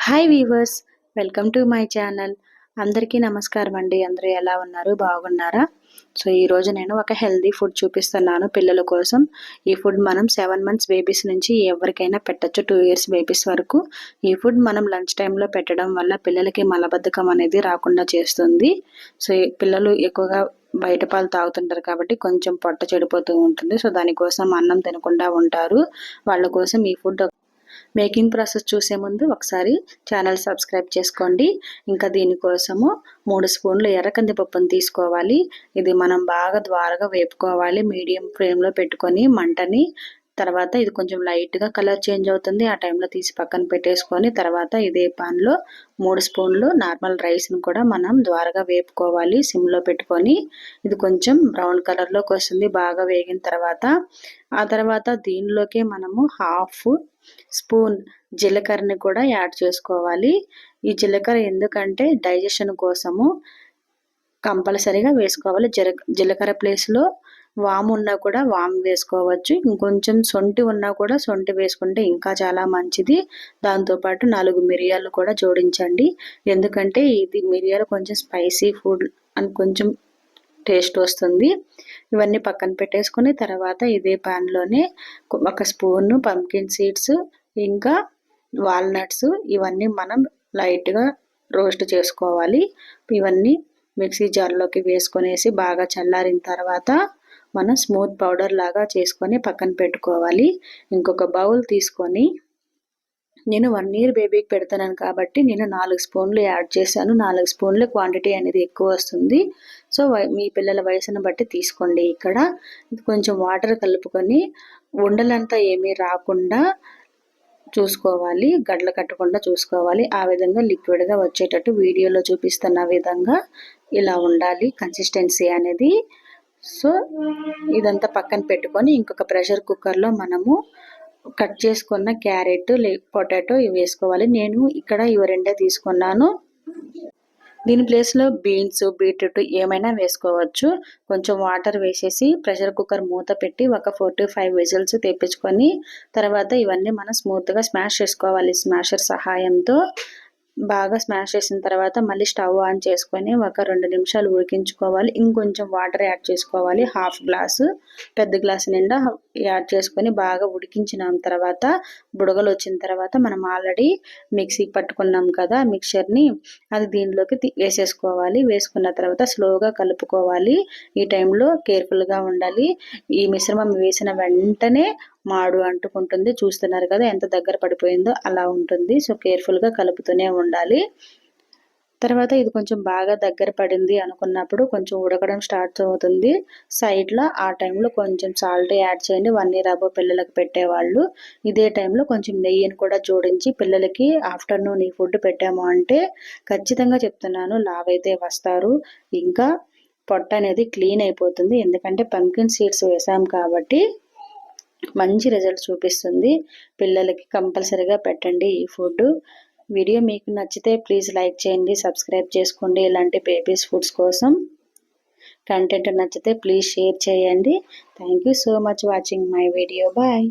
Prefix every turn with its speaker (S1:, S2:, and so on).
S1: Hi weavers, welcome to my channel. అందరికీ నమస్కారం అండి. అందరూ ఎలా ఉన్నారు, బాగున్నారా? సో ఈరోజు నేను ఒక హెల్దీ ఫుడ్ చూపిస్తున్నాను పిల్లల కోసం. ఈ ఫుడ్ మనం 7 months బేబీస్ నుంచి ఎవరికైనా పెట్టచ్చు, 2 years బేబీస్ వరకు. ఈ ఫుడ్ మనం లంచ్ టైంలో పెట్టడం వల్ల పిల్లలకి మలబద్ధకం అనేది రాకుండా చేస్తుంది. సో పిల్లలు ఎక్కువగా బయట పాలు తాగుతుంటారు కాబట్టి కొంచెం పొట్ట చెడిపోతూ ఉంటుంది. సో దానికోసం అన్నం తినకుండా ఉంటారు. వాళ్ళ కోసం ఈ ఫుడ్ మేకింగ్ ప్రాసెస్ చూసే ముందు ఒకసారి ఛానల్ సబ్స్క్రైబ్ చేసుకోండి. ఇంకా దీనికోసము 3 స్పూన్లు ఎర్ర కందిపప్పును తీసుకోవాలి. ఇది మనం బాగా ద్వారగా వేపుకోవాలి, మీడియం ఫ్లేమ్లో పెట్టుకొని మంటని. తర్వాత ఇది కొంచెం లైట్గా కలర్ చేంజ్ అవుతుంది. ఆ టైంలో తీసి పక్కన పెట్టేసుకొని తర్వాత ఇదే పాన్లో 3 స్పూన్లు నార్మల్ రైస్ను కూడా మనం ద్వారగా వేపుకోవాలి సిమ్లో పెట్టుకొని. ఇది కొంచెం బ్రౌన్ కలర్లోకి వస్తుంది బాగా వేగిన తర్వాత. ఆ తర్వాత దీనిలోకి మనము 1/2 స్పూన్ జీలకర్రని కూడా యాడ్ చేసుకోవాలి. ఈ జీలకర్ర ఎందుకంటే డైజెషన్ కోసము కంపల్సరీగా వేసుకోవాలి. జీలకర్ర ప్లేస్లో వాము ఉన్నా కూడా వాము వేసుకోవచ్చు. ఇంకొంచెం సొంటి ఉన్నా కూడా సొంటి వేసుకుంటే ఇంకా చాలా మంచిది. దాంతోపాటు 4 మిరియాలు కూడా జోడించండి. ఎందుకంటే ఇది మిరియాలు కొంచెం స్పైసీ ఫుడ్ అని కొంచెం టేస్ట్ వస్తుంది. ఇవన్నీ పక్కన పెట్టేసుకుని తర్వాత ఇదే ప్యాన్లోనే 1 స్పూను పంకిన్ సీడ్స్ ఇంకా వాల్నట్స్ ఇవన్నీ మనం లైట్గా రోస్ట్ చేసుకోవాలి. ఇవన్నీ మిక్సీ జార్లోకి వేసుకొనేసి బాగా చల్లారిన తర్వాత మనం స్మూత్ పౌడర్ లాగా చేసుకొని పక్కన పెట్టుకోవాలి. ఇంకొక బౌల్ తీసుకొని నేను 1 year బేబీకి పెడుతున్నాను కాబట్టి నేను 4 స్పూన్లు యాడ్ చేశాను. 4 స్పూన్ల క్వాంటిటీ అనేది ఎక్కువ వస్తుంది. సో మీ పిల్లల వయసును బట్టి తీసుకోండి. ఇక్కడ కొంచెం వాటర్ కలుపుకొని ఉండలంతా ఏమీ రాకుండా చూసుకోవాలి, గడ్డలు కట్టకుండా చూసుకోవాలి. ఆ విధంగా లిక్విడ్గా వచ్చేటట్టు వీడియోలో చూపిస్తున్న విధంగా ఇలా ఉండాలి కన్సిస్టెన్సీ అనేది. సో ఇదంతా పక్కన పెట్టుకొని ఇంకొక ప్రెషర్ కుక్కర్లో మనము కట్ చేసుకున్న క్యారెట్ పొటాటో ఇవి వేసుకోవాలి. నేను ఇక్కడ ఇవి రెండే తీసుకున్నాను. దీని ప్లేస్లో బీన్స్, బీట్రూట్ ఏమైనా వేసుకోవచ్చు. కొంచెం వాటర్ వేసేసి ప్రెషర్ కుక్కర్ మూత పెట్టి ఒక 4 to 5 విజిల్స్ తెప్పించుకొని తర్వాత ఇవన్నీ మనం స్మూత్గా స్మాష్ చేసుకోవాలి. స్మాషర్ సహాయంతో బాగా స్మాష్ చేసిన తర్వాత మళ్ళీ స్టవ్ ఆన్ చేసుకొని ఒక 2 నిమిషాలు ఉడికించుకోవాలి. ఇంకొంచెం వాటర్ యాడ్ చేసుకోవాలి. 1/2 గ్లాసు పెద్ద గ్లాసు నిండా యాడ్ చేసుకొని బాగా ఉడికించిన తర్వాత బుడగలు వచ్చిన తర్వాత మనం ఆల్రెడీ మిక్సీ పట్టుకున్నాం కదా మిక్చర్ని, అది దీనిలోకి వేసేసుకోవాలి. వేసుకున్న తర్వాత స్లోగా కలుపుకోవాలి. ఈ టైంలో కేర్ఫుల్గా ఉండాలి. ఈ మిశ్రమం వేసిన వెంటనే మాడు అంటుకుంటుంది. చూస్తున్నారు కదా ఎంత దగ్గర పడిపోయిందో అలా ఉంటుంది. సో కేర్ఫుల్గా కలుపుతూనే ఉండాలి. తర్వాత ఇది కొంచెం బాగా దగ్గర పడింది అనుకున్నప్పుడు కొంచెం ఉడకడం స్టార్ట్ అవుతుంది సైడ్లో. ఆ టైంలో కొంచెం సాల్ట్ యాడ్ చేయండి. 1 year అబో పిల్లలకు పెట్టేవాళ్ళు ఇదే టైంలో కొంచెం నెయ్యిని కూడా జోడించి పిల్లలకి ఆఫ్టర్నూన్ ఈ ఫుడ్ పెట్టాము అంటే ఖచ్చితంగా చెప్తున్నాను లావైతే వస్తారు. ఇంకా పొట్ట అనేది క్లీన్ అయిపోతుంది. ఎందుకంటే పంకిన్ సీడ్స్ వేసాం కాబట్టి మంచి రిజల్ట్ చూపిస్తుంది. పిల్లలకి కంపల్సరీగా పెట్టండి ఈ ఫుడ్. వీడియో మీకు నచ్చితే ప్లీజ్ లైక్ చేయండి, సబ్స్క్రైబ్ చేసుకోండి. ఇలాంటి బేబీస్ ఫుడ్స్ కోసం కంటెంట్ నచ్చితే ప్లీజ్ షేర్ చేయండి. Thank you so much watching my video. Bye.